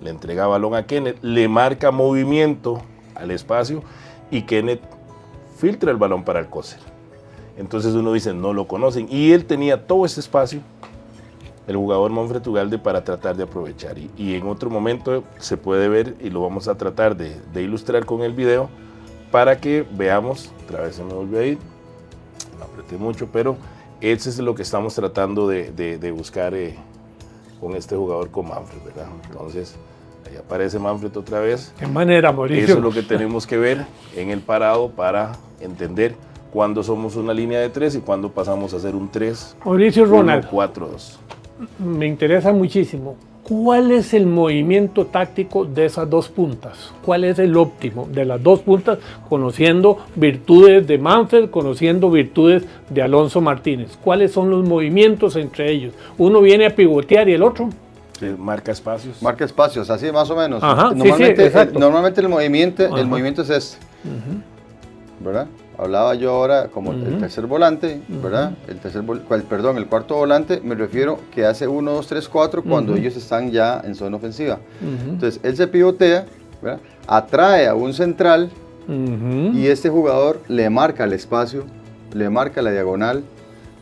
le entrega balón a Kenneth, le marca movimiento al espacio y Kenneth filtra el balón para Alcócer. Entonces uno dice, no lo conocen. Y él tenía todo ese espacio, el jugador Manfred Ugalde, para tratar de aprovechar. Y en otro momento se puede ver, y lo vamos a tratar de ilustrar con el video, para que veamos, otra vez se me volvió a ir, no apreté mucho, pero ese es lo que estamos tratando de buscar con este jugador, con Manfred, ¿verdad? Entonces, ahí aparece Manfred otra vez. ¿Qué manera, Mauricio? Eso es lo que tenemos que ver en el parado para entender cuándo somos una línea de 3 y cuándo pasamos a ser un 3. Mauricio Ronald, 4-2. me interesa muchísimo. ¿Cuál es el movimiento táctico de esas dos puntas? ¿Cuál es el óptimo de las dos puntas, conociendo virtudes de Manfred, conociendo virtudes de Alonso Martínez? ¿Cuáles son los movimientos entre ellos? ¿Uno viene a pivotear y el otro? Marca espacios. Marca espacios, así más o menos. Ajá, Normalmente, exacto. Normalmente el movimiento es este, ¿verdad? Hablaba yo ahora como el tercer volante, ¿verdad? El cuarto volante, me refiero que hace 1, 2, 3, 4 cuando ellos están ya en zona ofensiva. Entonces, él se pivotea, ¿verdad? Atrae a un central y este jugador le marca el espacio, le marca la diagonal,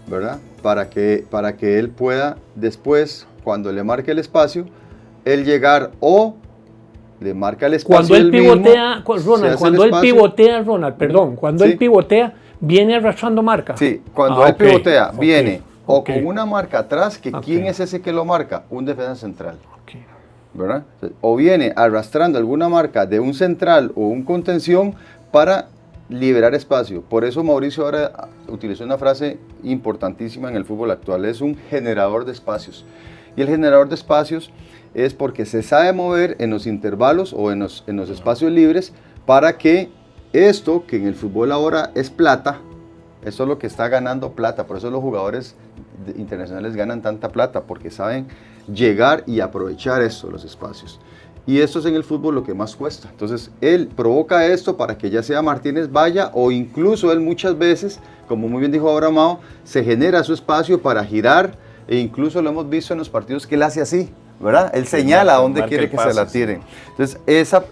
¿verdad? Para que él pueda después, cuando le marque el espacio, él llegar o le marca el espacio. Cuando él pivotea, mismo, Ronald, cuando él pivotea, viene arrastrando marca. Sí, cuando él pivotea, viene o ok. con una marca atrás, que Ok. ¿quién es ese que lo marca? Un defensa central, ¿verdad? O viene arrastrando alguna marca de un central o un contención para liberar espacio. Por eso Mauricio ahora utilizó una frase importantísima en el fútbol actual, es un generador de espacios. Y el generador de espacios es porque se sabe mover en los intervalos o en los espacios libres para que esto, que en el fútbol ahora es plata, eso es lo que está ganando plata, por eso los jugadores internacionales ganan tanta plata, porque saben llegar y aprovechar eso, los espacios. Y esto es en el fútbol lo que más cuesta. Entonces, él provoca esto para que ya sea Martínez vaya, o incluso él muchas veces, como muy bien dijo ahora Mao, se genera su espacio para girar, e incluso lo hemos visto en los partidos que él hace así, ¿verdad? Él señala a dónde quiere que se la tiren. Entonces,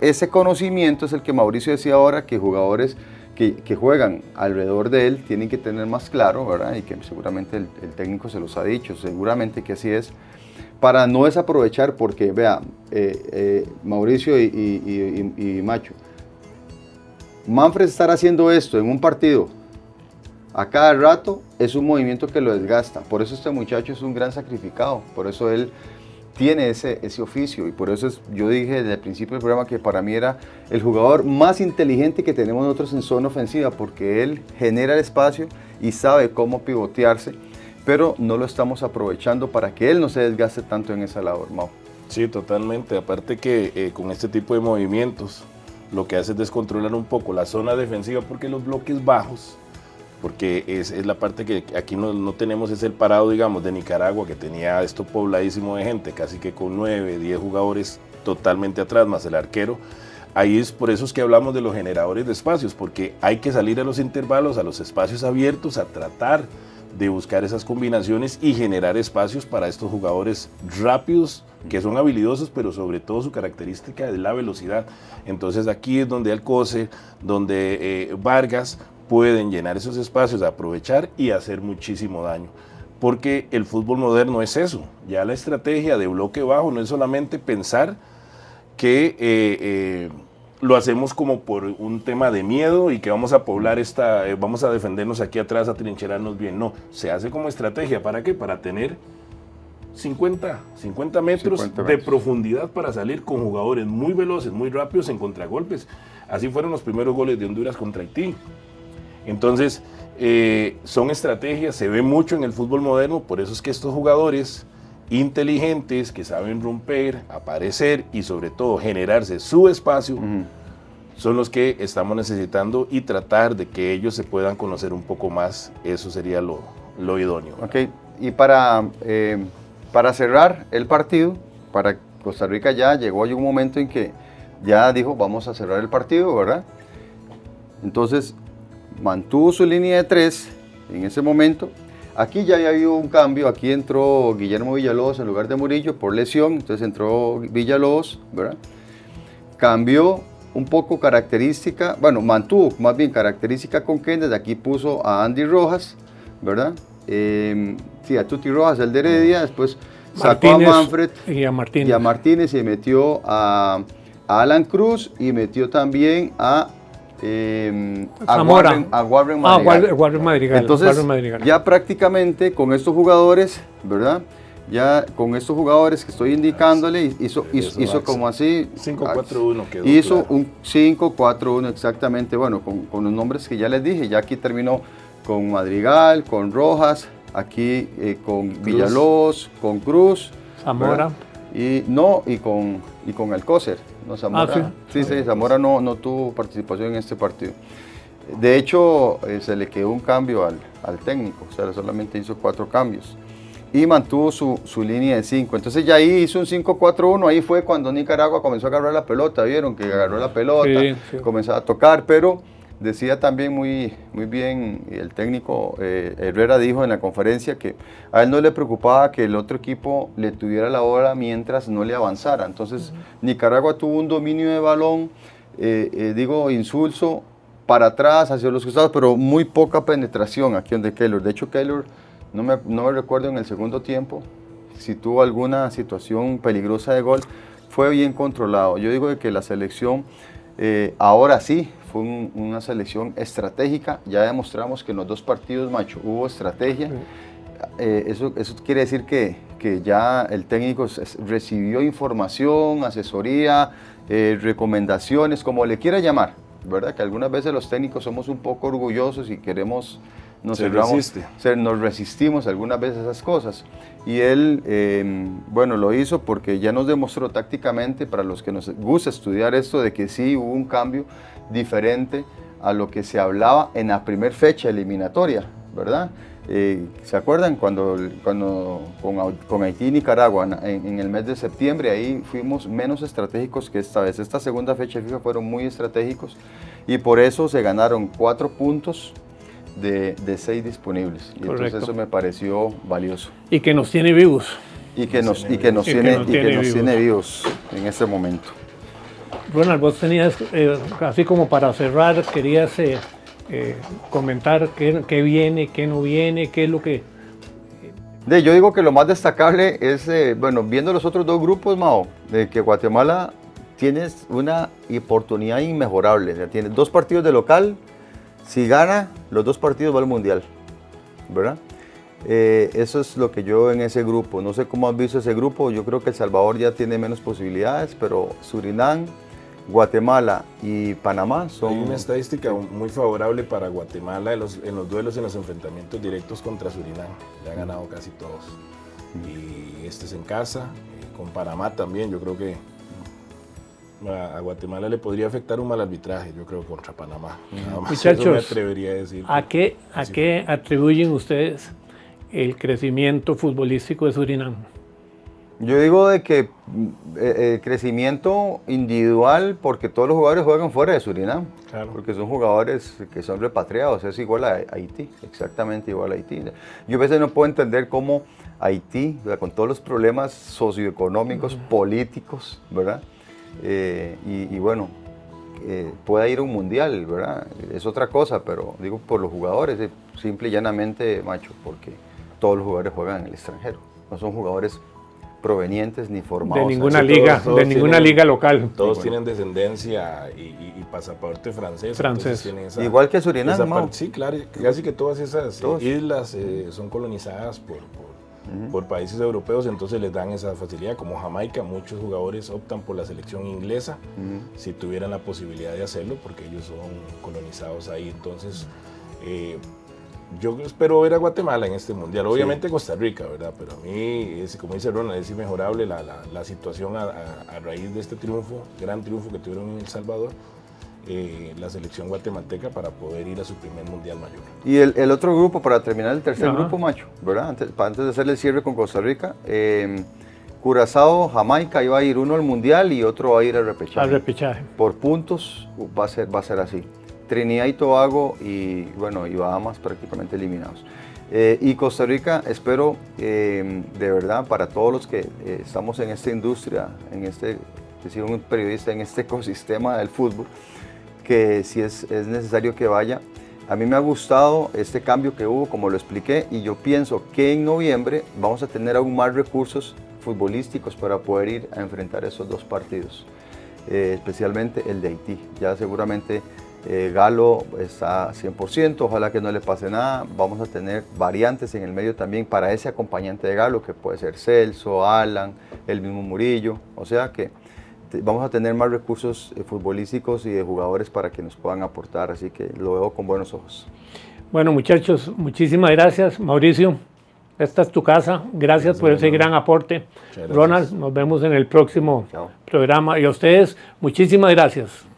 ese conocimiento es el que Mauricio decía ahora, que jugadores que juegan alrededor de él tienen que tener más claro, ¿verdad? Y que seguramente el técnico se los ha dicho, seguramente que así es, para no desaprovechar, porque vea, Mauricio y Macho, Manfred estar haciendo esto en un partido a cada rato es un movimiento que lo desgasta. Por eso este muchacho es un gran sacrificado, por eso él tiene ese oficio, y por eso yo dije desde el principio del programa que para mí era el jugador más inteligente que tenemos nosotros en zona ofensiva, porque él genera el espacio y sabe cómo pivotearse, pero no lo estamos aprovechando para que él no se desgaste tanto en esa labor, Mau. Sí, totalmente. Aparte que con este tipo de movimientos lo que hace es descontrolar un poco la zona defensiva, porque los bloques bajos, porque es la parte que aquí no tenemos, es el parado, digamos, de Nicaragua, que tenía esto pobladísimo de gente, casi que con 9, 10 jugadores totalmente atrás, más el arquero. Ahí es por eso es que hablamos de los generadores de espacios, porque hay que salir a los intervalos, a los espacios abiertos, a tratar de buscar esas combinaciones y generar espacios para estos jugadores rápidos, que son habilidosos, pero sobre todo su característica es la velocidad. Entonces aquí es donde Alcocer, donde Vargas pueden llenar esos espacios, aprovechar y hacer muchísimo daño. Porque el fútbol moderno es eso. Ya la estrategia de bloque bajo no es solamente pensar que lo hacemos como por un tema de miedo y que vamos a poblar vamos a defendernos aquí atrás, a trincherarnos bien. No, se hace como estrategia. ¿Para qué? Para tener 50 metros de profundidad para salir con jugadores muy veloces, muy rápidos en contragolpes. Así fueron los primeros goles de Honduras contra Haití. Entonces, son estrategias, se ve mucho en el fútbol moderno, por eso es que estos jugadores inteligentes que saben romper, aparecer y sobre todo generarse su espacio, son los que estamos necesitando, y tratar de que ellos se puedan conocer un poco más. Eso sería lo idóneo. Ok, y para cerrar el partido, para Costa Rica ya llegó un momento en que ya dijo, vamos a cerrar el partido, ¿verdad? Entonces mantuvo su línea de 3 en ese momento. Aquí ya había habido un cambio, aquí entró Guillermo Villalobos en lugar de Murillo por lesión, entonces entró Villalobos, ¿verdad? Cambió un poco característica, bueno, mantuvo más bien característica con Ken, desde aquí puso a Andy Rojas, ¿verdad? Sí, a Tuti Rojas, el de Heredia, después sacó a Manfred y a Martínez y metió a Alan Cruz y metió también a Zamora. A Warren Madrigal. Warren Madrigal. Entonces, Warren Madrigal. ya prácticamente con estos jugadores, ¿verdad? Ya con estos jugadores que estoy indicándole, hizo como así. 5-4-1 quedó. Hizo claro. un 5-4-1 exactamente, bueno, con los nombres que ya les dije. Ya aquí terminó con Madrigal, con Rojas, aquí con Cruz. Villalobos, con Cruz. Zamora. ¿verdad? Y con Alcócer. No, Zamora, sí, Zamora no tuvo participación en este partido. De hecho, se le quedó un cambio al técnico, o sea, solamente hizo 4 cambios. Y mantuvo su línea de 5. Entonces ya ahí hizo un 5-4-1, ahí fue cuando Nicaragua comenzó a agarrar la pelota, vieron que agarró la pelota, comenzó a tocar, pero decía también muy bien el técnico Herrera dijo en la conferencia que a él no le preocupaba que el otro equipo le tuviera la bola mientras no le avanzara. Entonces Nicaragua tuvo un dominio de balón, insulso, para atrás, hacia los costados, pero muy poca penetración aquí donde Keylor. De hecho, Keylor, no me recuerdo en el segundo tiempo si tuvo alguna situación peligrosa de gol, fue bien controlado. Yo digo de que la selección ahora sí fue una selección estratégica. Ya demostramos que en los 2 partidos, macho, hubo estrategia. Eso quiere decir que ya el técnico recibió información, asesoría, recomendaciones, como le quiera llamar, ¿verdad? Que algunas veces los técnicos somos un poco orgullosos y queremos, nos resistimos algunas veces a esas cosas. Y él, lo hizo porque ya nos demostró tácticamente, para los que nos gusta estudiar esto, de que sí hubo un cambio diferente a lo que se hablaba en la primera fecha eliminatoria, ¿verdad? ¿Se acuerdan cuando con Haití y Nicaragua en el mes de septiembre? Ahí fuimos menos estratégicos que esta vez. Esta segunda fecha FIFA fueron muy estratégicos y por eso se ganaron 4 puntos de 6 disponibles. Y entonces eso me pareció valioso. Y que nos tiene vivos. Y que nos tiene vivos en este momento. Ronald, vos tenías, así como para cerrar, querías comentar qué viene, qué no viene, qué es lo que... Yo digo que lo más destacable es, viendo los otros 2 grupos, Mao, de que Guatemala tiene una oportunidad inmejorable. O sea, tiene 2 partidos de local, si gana, los 2 partidos va al Mundial, ¿verdad? Eso es lo que yo en ese grupo. No sé cómo has visto ese grupo, yo creo que El Salvador ya tiene menos posibilidades, pero Surinam, Guatemala y Panamá son... Hay una estadística muy favorable para Guatemala en los duelos, en los enfrentamientos directos contra Surinam. Le ha ganado casi todos. Y este es en casa, con Panamá también. Yo creo que a Guatemala le podría afectar un mal arbitraje, yo creo, contra Panamá. Muchachos, eso me atrevería a decir. ¿A qué atribuyen ustedes el crecimiento futbolístico de Surinam? Yo digo de que el crecimiento individual, porque todos los jugadores juegan fuera de Surinam, claro. Porque son jugadores que son repatriados, es igual a Haití, exactamente igual a Haití. Yo a veces no puedo entender cómo Haití, o sea, con todos los problemas socioeconómicos, políticos, ¿verdad? Pueda ir a un mundial, ¿verdad? Es otra cosa, pero digo por los jugadores, simple y llanamente, macho, porque todos los jugadores juegan en el extranjero, no son jugadores provenientes ni formados. De ninguna liga, todos ninguna liga local. Todos tienen descendencia y pasaporte francés. Igual que Surinam, sí, claro, casi que todas esas islas son colonizadas por países europeos, entonces les dan esa facilidad. Como Jamaica, muchos jugadores optan por la selección inglesa, si tuvieran la posibilidad de hacerlo, porque ellos son colonizados ahí. Entonces, yo espero ver a Guatemala en este mundial, obviamente Costa Rica, ¿verdad? Pero a mí, como dice Ronald, es inmejorable la situación a raíz de este gran triunfo que tuvieron en El Salvador, la selección guatemalteca, para poder ir a su primer mundial mayor. Y el otro grupo, para terminar el tercer grupo, macho, ¿verdad? Antes de hacer el cierre con Costa Rica, Curazao, Jamaica, iba a ir uno al mundial y otro va a ir al repechaje. Por puntos va a ser así. Trinidad y Tobago y Bahamas prácticamente eliminados. Y Costa Rica, espero de verdad, para todos los que estamos en esta industria, que soy un periodista en este ecosistema del fútbol, que si es necesario que vaya. A mí me ha gustado este cambio que hubo, como lo expliqué, y yo pienso que en noviembre vamos a tener aún más recursos futbolísticos para poder ir a enfrentar esos 2 partidos, especialmente el de Haití. Ya seguramente Galo está 100%, ojalá que no le pase nada. Vamos a tener variantes en el medio también para ese acompañante de Galo, que puede ser Celso, Alan, el mismo Murillo. O sea que vamos a tener más recursos futbolísticos y de jugadores para que nos puedan aportar, así que lo veo con buenos ojos. Bueno, muchachos, muchísimas gracias. Mauricio, esta es tu casa. Gracias por ese gran aporte. Ronald, nos vemos en el próximo programa. Y a ustedes, muchísimas gracias.